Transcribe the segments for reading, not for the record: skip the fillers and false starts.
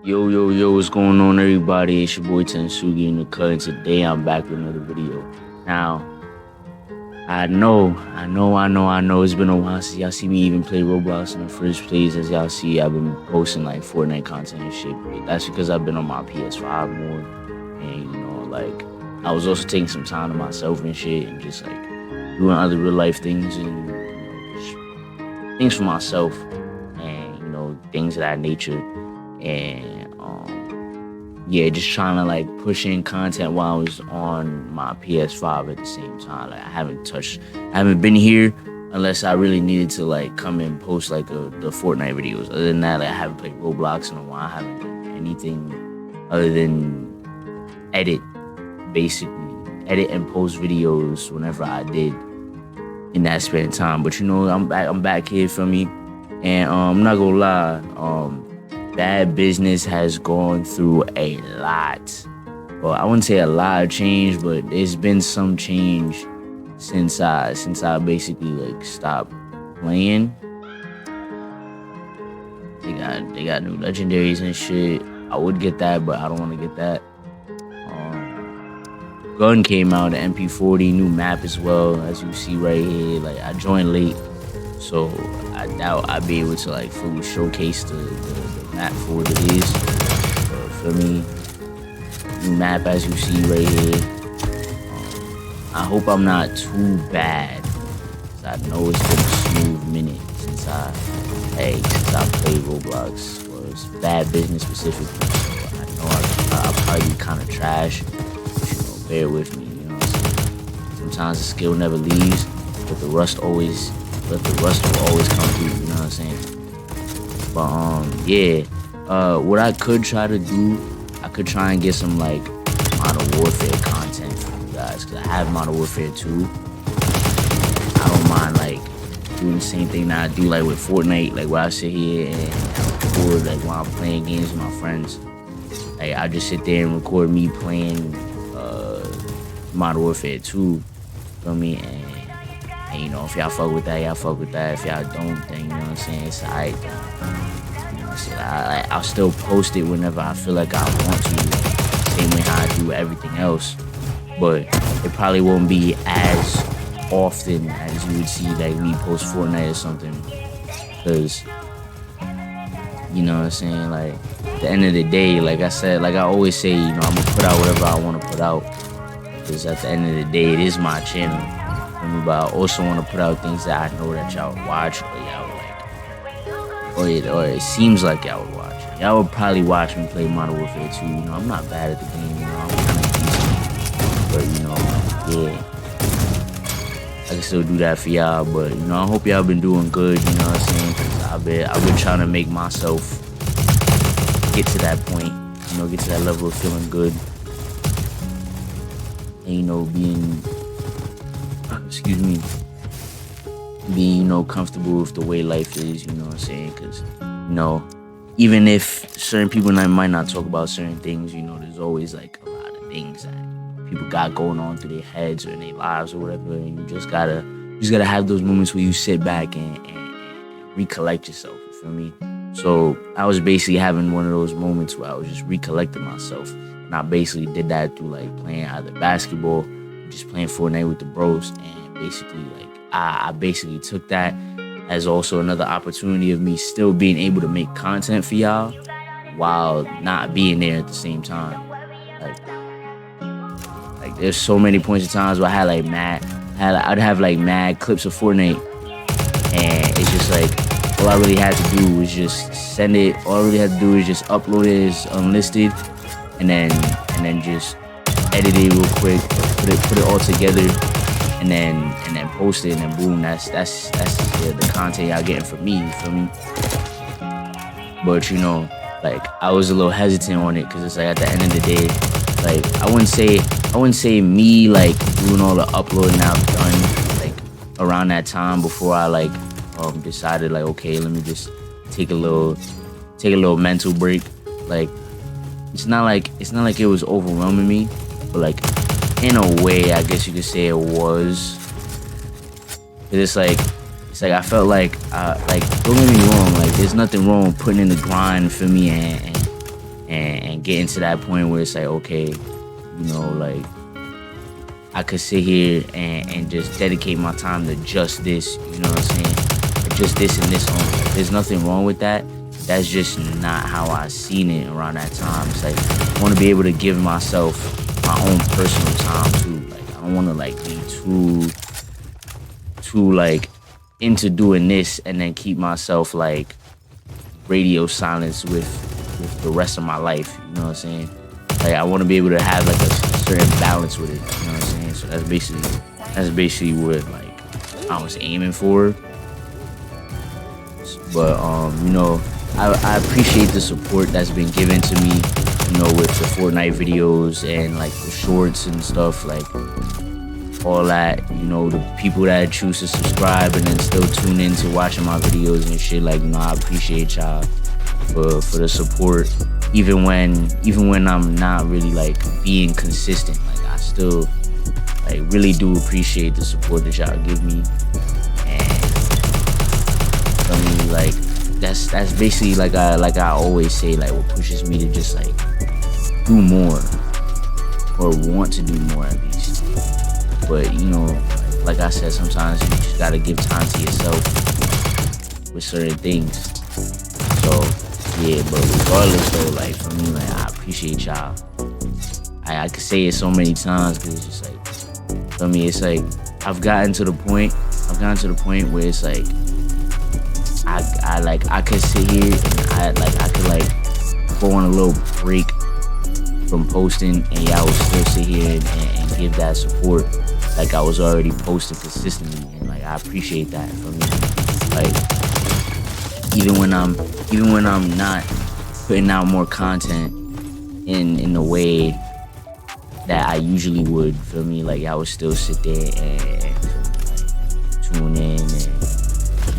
Yo, what's going on, everybody? It's your boy Tensugi in the cut, and today I'm back with another video. Now, I know, it's been a while since y'all see me even play Roblox in the first place. As y'all see, I've been posting like Fortnite content and shit, but that's because I've been on my PS5 more, and like, I was also taking some time to myself and shit, and just like, doing other real life things, and, just things for myself, and, things of that nature. And yeah, just trying to like push in content while I was on my PS5 at the same time. Like I haven't been here unless I really needed to like come and post like the Fortnite videos. Other than that, like, I haven't played Roblox in a while. I haven't done anything other than edit and post videos whenever I did in that span of time. But I'm back here for me, and I'm not gonna lie, bad business has gone through a lot. Well, I wouldn't say a lot of change, but there's been some change since I basically like stopped playing. They got new legendaries and shit. I would get that, but I don't want to get that. Gun came out, the MP-40, new map as well, as you see right here. Like I joined late, so I doubt I'd be able to like fully showcase the map for what it is. For me, new map as you see right here. I hope I'm not too bad, cause I know it's been a smooth minute since I played Roblox. Well, it's bad business specifically. So I know I'll probably be kind of trash, but bear with me. You know what I'm saying? Sometimes the skill never leaves, but the rust will always come through. You know what I'm saying? But yeah, what I could try to do, I could try and get some like Modern Warfare content for you guys, cause I have Modern Warfare 2. I don't mind like doing the same thing that I do like with Fortnite, like where I sit here and record like while I'm playing games with my friends. Like I just sit there and record me playing Modern Warfare 2. Feel me? And if y'all fuck with that, y'all fuck with that. If y'all don't, then you know what I'm saying, it's alright. You know what I'm saying? I'll still post it whenever I feel like I want to, same way how I do everything else. But it probably won't be as often as you would see like me post Fortnite or something. Cause you know what I'm saying, like at the end of the day, like I said, like I always say, I'm gonna put out whatever I want to put out. Cause at the end of the day, it is my channel. But I also want to put out things that I know that y'all would watch, or y'all would like, or it seems like y'all would watch. Y'all would probably watch me play Modern Warfare 2. I'm not bad at the game. I'm kind of decent, but yeah, I can still do that for y'all. But I hope y'all been doing good. You know what I'm saying? Cause I've been trying to make myself get to that point. Get to that level of feeling good, and being comfortable with the way life is, you know what I'm saying? Because, even if certain people might not talk about certain things, there's always like a lot of things that people got going on through their heads or in their lives or whatever, and you just gotta have those moments where you sit back and recollect yourself, you feel me? So I was basically having one of those moments where I was just recollecting myself, and I basically did that through like playing either basketball or just playing Fortnite with the bros, and basically like I basically took that as also another opportunity of me still being able to make content for y'all while not being there at the same time. Like there's so many points of times where I had like I'd have like mad clips of Fortnite, and it's just like all I really had to do was just send it. All I really had to do is just upload it as unlisted, and then just edit it real quick, put it all together, and then post it, and then boom, that's the content y'all getting from me, you feel me? But like I was a little hesitant on it, because it's like at the end of the day, like I wouldn't say me like doing all the uploading I've done like around that time before I like decided like, okay, let me just take a little mental break. Like it's not like it was overwhelming me, but like in a way I guess you could say it was. It's like it's like I felt like don't get me wrong, like there's nothing wrong with putting in the grind for me and getting to that point where it's like, okay, you know, like I could sit here and just dedicate my time to just this, you know what I'm saying? Just this and this only. There's nothing wrong with that. That's just not how I seen it around that time. It's like I want to be able to give myself my own personal time too. Like I don't want to like be too like into doing this and then keep myself like radio silence with the rest of my life. You know what I'm saying? Like I want to be able to have like a certain balance with it. You know what I'm saying? So that's basically what like I was aiming for. But you know, I appreciate the support that's been given to me, you know, with the Fortnite videos and like the shorts and stuff, like all that, you know, the people that choose to subscribe and then still tune in to watching my videos and shit. Like, you know, I appreciate y'all for the support, even when I'm not really like being consistent. Like I still like really do appreciate the support that y'all give me. And I mean, like that's basically like I always say, like what pushes me to just like do more or want to do more at least. But you know, like I said, sometimes you just gotta give time to yourself with certain things. So yeah, but regardless though, like for me, like I appreciate y'all. I could say it so many times because it's just like, for me, it's like I've gotten to the point where it's like I could sit here and I could like go on a little break from posting and y'all would still sit here and give that support like I was already posting consistently, and like I appreciate that for me. Like even when I'm not putting out more content in the way that I usually would, for me, like I would still sit there and like, tune in and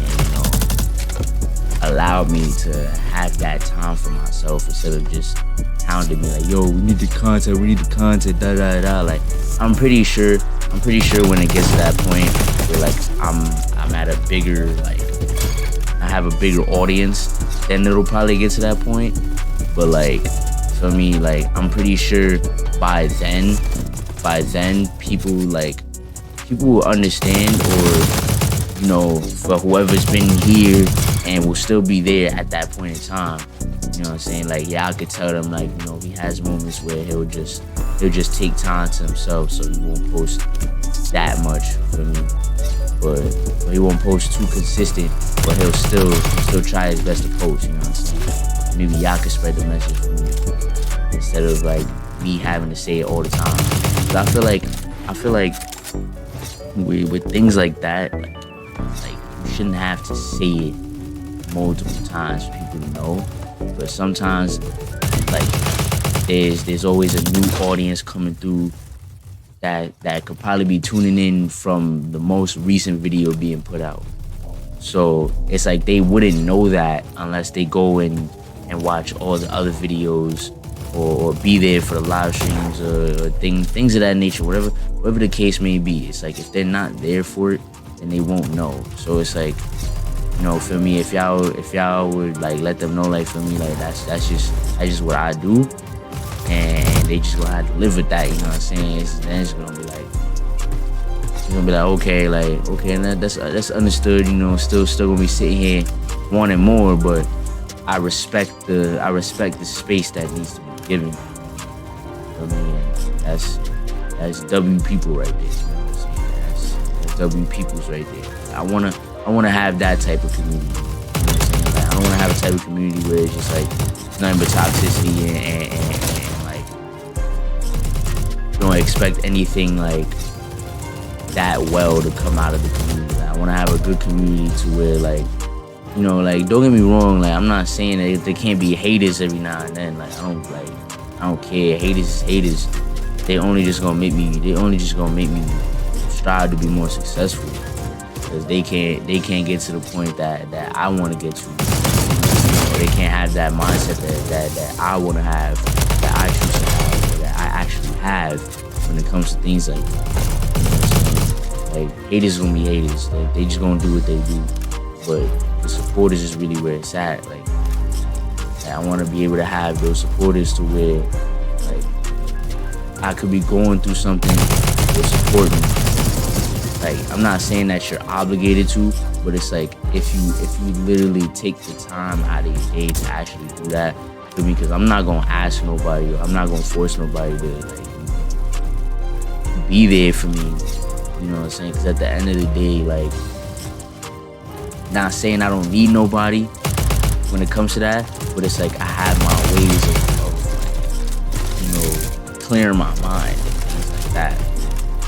you know, allow me to have that time for myself instead of just hounding me like, yo, we need the content, da da da. Like I'm pretty sure when it gets to that point where like I'm at a bigger, like I have a bigger audience, then it'll probably get to that point. But like for me, like I'm pretty sure by then people will understand, or you know, for whoever's been here and will still be there at that point in time. You know what I'm saying? Like yeah, I could tell them like, you know, he has moments where he'll just take time to himself, so he won't post that much for me. But he won't post too consistent, but he'll still try his best to post, you know what I'm saying? Maybe y'all could spread the message for me instead of like me having to say it all the time. But I feel like with things like that, like you shouldn't have to say it multiple times for people to know. But sometimes like there's always a new audience coming through that could probably be tuning in from the most recent video being put out. So it's like they wouldn't know that unless they go and watch all the other videos or be there for the live streams or things of that nature, whatever the case may be. It's like if they're not there for it, then they won't know. So it's like, you know, for me, if y'all would like let them know, like for me, like that's just what I do, and they just gonna have to live with that, you know what I'm saying? Then it's gonna be like okay, and that's understood, you know. Still gonna be sitting here wanting more, but I respect the space that needs to be given. I mean, that's W people right there. You know what I'm saying? That's W peoples right there. I wanna have that type of community. You know what I'm saying? Like I don't wanna have a type of community where it's just like it's nothing but toxicity and like you don't expect anything like that well to come out of the community. Like, I wanna have a good community to where like, you know, like don't get me wrong, like I'm not saying that there can't be haters every now and then. Like I don't care. Haters, they only just gonna make me strive to be more successful. Because they can't get to the point that I want to get to. Or they can't have that mindset that I want to have, that I choose to have, or that I actually have when it comes to things like that. Like, haters gonna be haters. Like, they just gonna do what they do. But the supporters is really where it's at. Like I want to be able to have those supporters to where, like, I could be going through something, they'll support me. Like, I'm not saying that you're obligated to, but it's like, if you literally take the time out of your day to actually do that for me, because I'm not gonna ask nobody, or I'm not gonna force nobody to, like, be there for me. You know what I'm saying? Because at the end of the day, like, not saying I don't need nobody when it comes to that, but it's like I have my ways of like, you know, clearing my mind and things like that.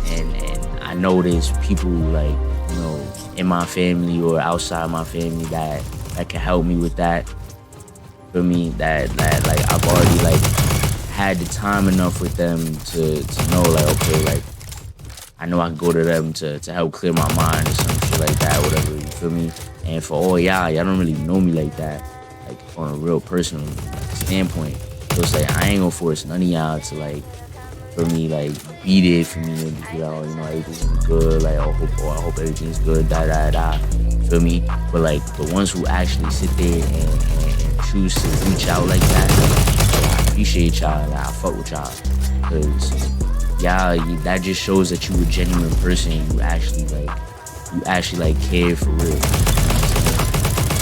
And I know there's people, like, you know, in my family or outside my family that can help me with that. For me, that like I've already like had the time enough with them to know, like, okay, like, I know I can go to them to help clear my mind or some shit like that, whatever, you feel me? And for all y'all don't really know me like that, like, on a real personal standpoint. So it's like, I ain't gonna force none of y'all to, like, for me, like, be there for me and be like, oh, you know, everything's good, like, I hope everything's good, feel me? But, like, the ones who actually sit there and choose to reach out like that, like, I appreciate y'all, like, I fuck with y'all, because that just shows that you a genuine person. You actually like care for real. You know what I'm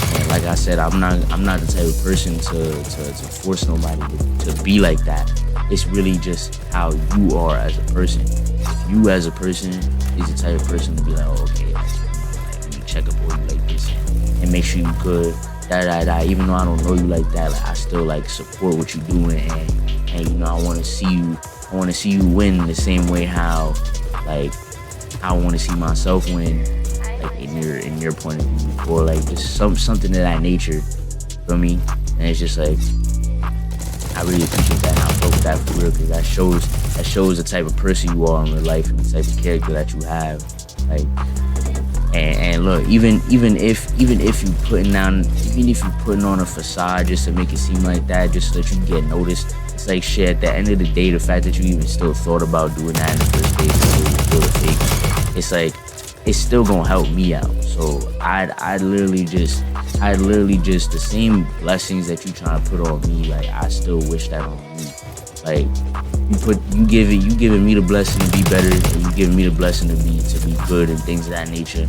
saying? And like I said, I'm not the type of person to force nobody to be like that. It's really just how you are as a person. If you as a person is the type of person to be like, oh, okay, like, let me check up on you like this and make sure you good. Even though I don't know you like that, like, I still like support what you're doing, and you know, I want to see you win the same way how, like, I want to see myself win, like, in your point of view, or like just something of that nature, for me. And it's just like, I really appreciate that, and I fuck with that for real, because that shows the type of person you are in real life and the type of character that you have. Like, and look, even if you putting on a facade just to make it seem like that, just so that you get noticed, it's like, shit, at the end of the day, the fact that you even still thought about doing that in the first place, it's like, it's still gonna help me out. So I literally just the same blessings that you trying to put on me, like, I still wish that on you. Like, you giving me the blessing to be better, and you giving me the blessing to be good and things of that nature,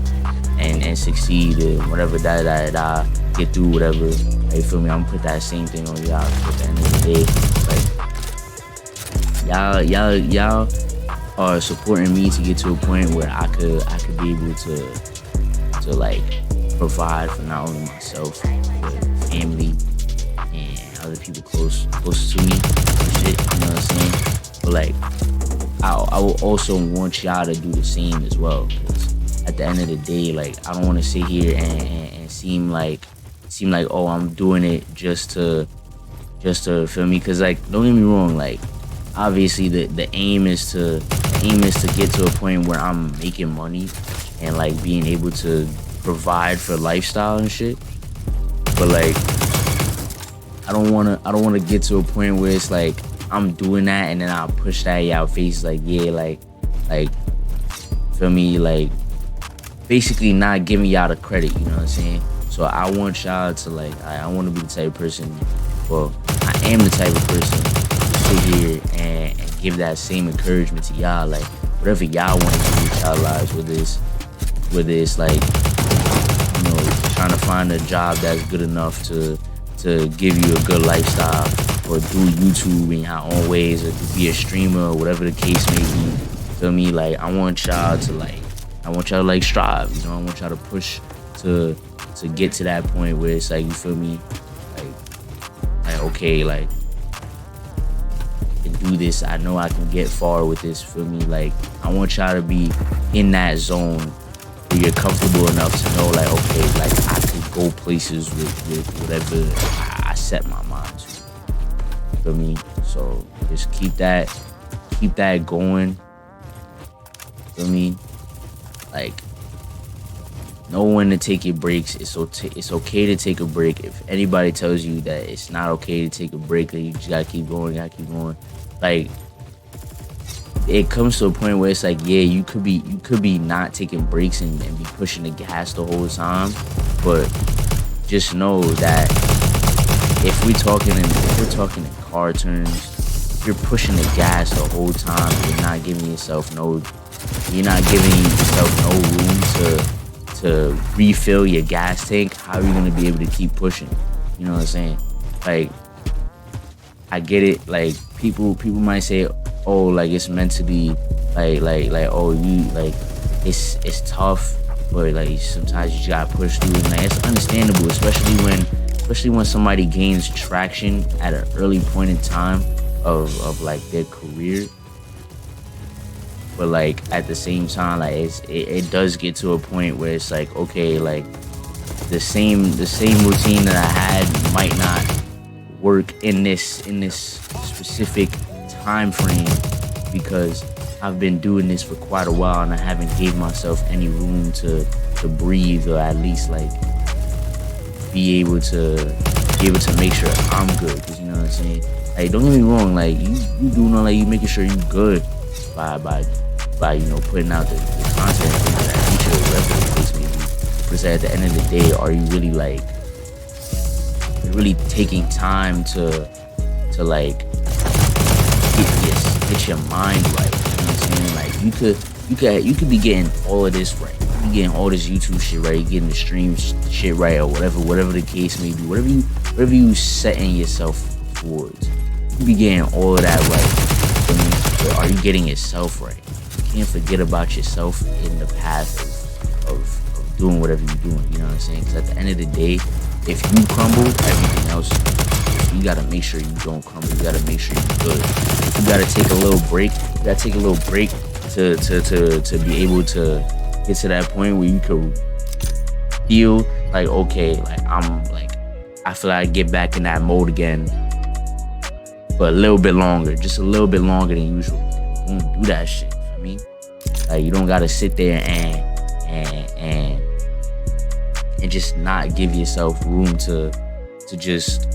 and succeed and whatever, get through whatever. Like, you feel me? I'm gonna put that same thing on y'all. At the end of the day, like, y'all are supporting me to get to a point where I could be able to like provide for not only myself but family and other people close to me and shit, you know what I'm saying? But like, I will also want y'all to do the same as well, because at the end of the day, like, I don't want to sit here and seem like, oh, I'm doing it just to feel me, because, like, don't get me wrong, like, obviously the aim is to get to a point where I'm making money and, like, being able to provide for lifestyle and shit. But, like, I don't wanna get to a point where it's like I'm doing that and then I'll push that in y'all face, like, yeah, like feel me, like, basically not giving y'all the credit, you know what I'm saying? So I want y'all to, like, I want to be the type of person, well, I am the type of person to sit here and give that same encouragement to y'all, like, whatever y'all want to do with y'all lives, whether it's like, you know, trying to find a job that's good enough to give you a good lifestyle, or do YouTube in your own ways, or to be a streamer, or whatever the case may be. Feel me? Like, I want y'all to strive, you know? I want y'all to push to get to that point where it's like, you feel me? Like, okay, like, I can do this. I know I can get far with this, feel me? Like, I want y'all to be in that zone where you're comfortable enough to know, like, okay, like, I could go places with whatever I set my mind to. Feel me? So just keep that going. Feel me? Like, know when to take your breaks. It's okay to take a break. If anybody tells you that it's not okay to take a break, that you just gotta keep going, like, it comes to a point where it's like, yeah, you could be not taking breaks and be pushing the gas the whole time, but just know that if we're talking in car terms, you're pushing the gas the whole time. You're not giving yourself no room to refill your gas tank. How are you gonna be able to keep pushing? You know what I'm saying? Like, I get it. Like, people might say, oh, like, it's mentally like oh, you like it's tough, but like sometimes you just gotta push through, and like it's understandable, especially when somebody gains traction at an early point in time of like their career. But like at the same time, like it does get to a point where it's like, okay, like the same routine that I had might not work in this specific time frame, because I've been doing this for quite a while and I haven't gave myself any room to breathe, or at least like be able to make sure I'm good. Because, you know what I'm saying, like, don't get me wrong, like you do know, like, you making sure you good by you know, putting out the content, things of that nature, whatever the case may be. But it's like, at the end of the day, are you really like taking time to like get your mind right? You know what I'm saying? Like, you could be getting all of this right, you getting all this YouTube shit right, you getting the stream shit right, or whatever the case may be, whatever you setting yourself towards, you be getting all of that right. You know what I mean? But are you getting yourself right? You can't forget about yourself in the path of doing whatever you're doing. You know what I'm saying? Because at the end of the day, if you crumble, everything else, you gotta make sure you don't crumble. You gotta make sure you're good. If you gotta take a little break, to be able to get to that point where you could feel like, okay, like I feel like I get back in that mode again, but a little bit longer, just a little bit longer than usual. Don't do that shit. For me, like, you don't gotta sit there and just not give yourself room to just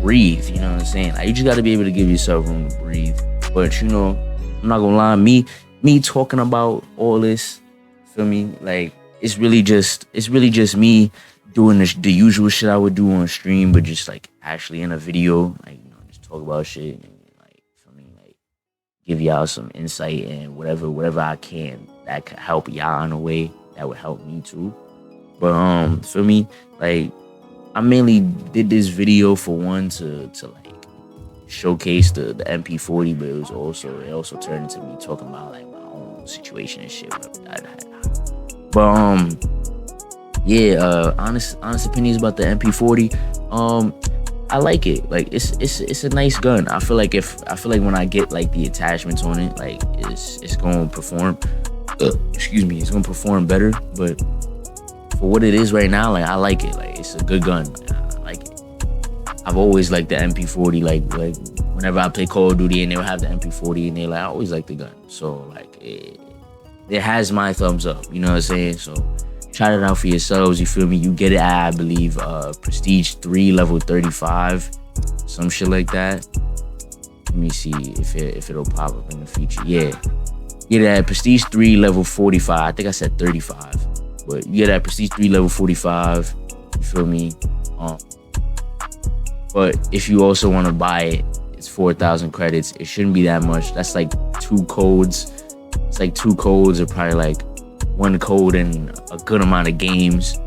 breathe. You know what I'm saying? Like, you just gotta be able to give yourself room to breathe. But, you know, I'm not gonna lie, me talking about all this, feel me? Like, it's really just me doing the usual shit I would do on stream, but just like actually in a video, like, you know, just talk about shit and, like, feel me, like, give y'all some insight and whatever I can that could help y'all in a way that would help me too. But feel me, like, I mainly did this video for one to like showcase the MP-40, but it also turned into me talking about like my own situation and shit. But yeah, honest opinions about the MP-40. I like it. Like, it's a nice gun. I feel like when I get like the attachments on it, like it's gonna perform. It's gonna perform better. But for what it is right now, like, I like it. Like, it's a good gun. I like it. I've always liked the MP-40. Like whenever I play Call of Duty and they'll have the MP-40 and I always like the gun. So like it has my thumbs up. You know what I'm saying? So try it out for yourselves. You feel me? You get it at, I believe, Prestige 3 level 35, some shit like that. Let me see if it'll pop up in the future. Yeah, get it at Prestige 3 level 45. I think I said 35, but you get at Prestige 3 level 45. You feel me? But if you also want to buy it, it's 4,000 credits. It shouldn't be that much. That's like 2 codes. It's like 2 codes, or probably like 1 code in a good amount of games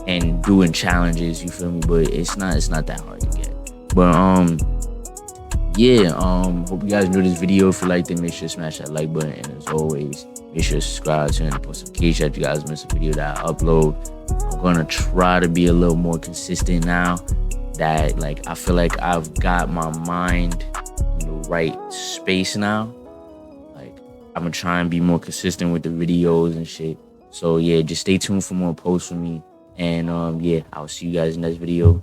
and doing challenges. You feel me? But it's not that hard to get. But yeah, hope you guys enjoyed this video. If you liked it, make sure to smash that like button, and as always, make sure to subscribe, turn on the post notification if you guys miss a video that I upload. I'm gonna try to be a little more consistent now that, like, I feel like I've got my mind in the right space now. Like, I'm gonna try and be more consistent with the videos and shit. So yeah, just stay tuned for more posts from me, and yeah, I'll see you guys in the next video.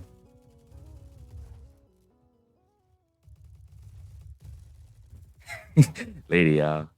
Later, y'all.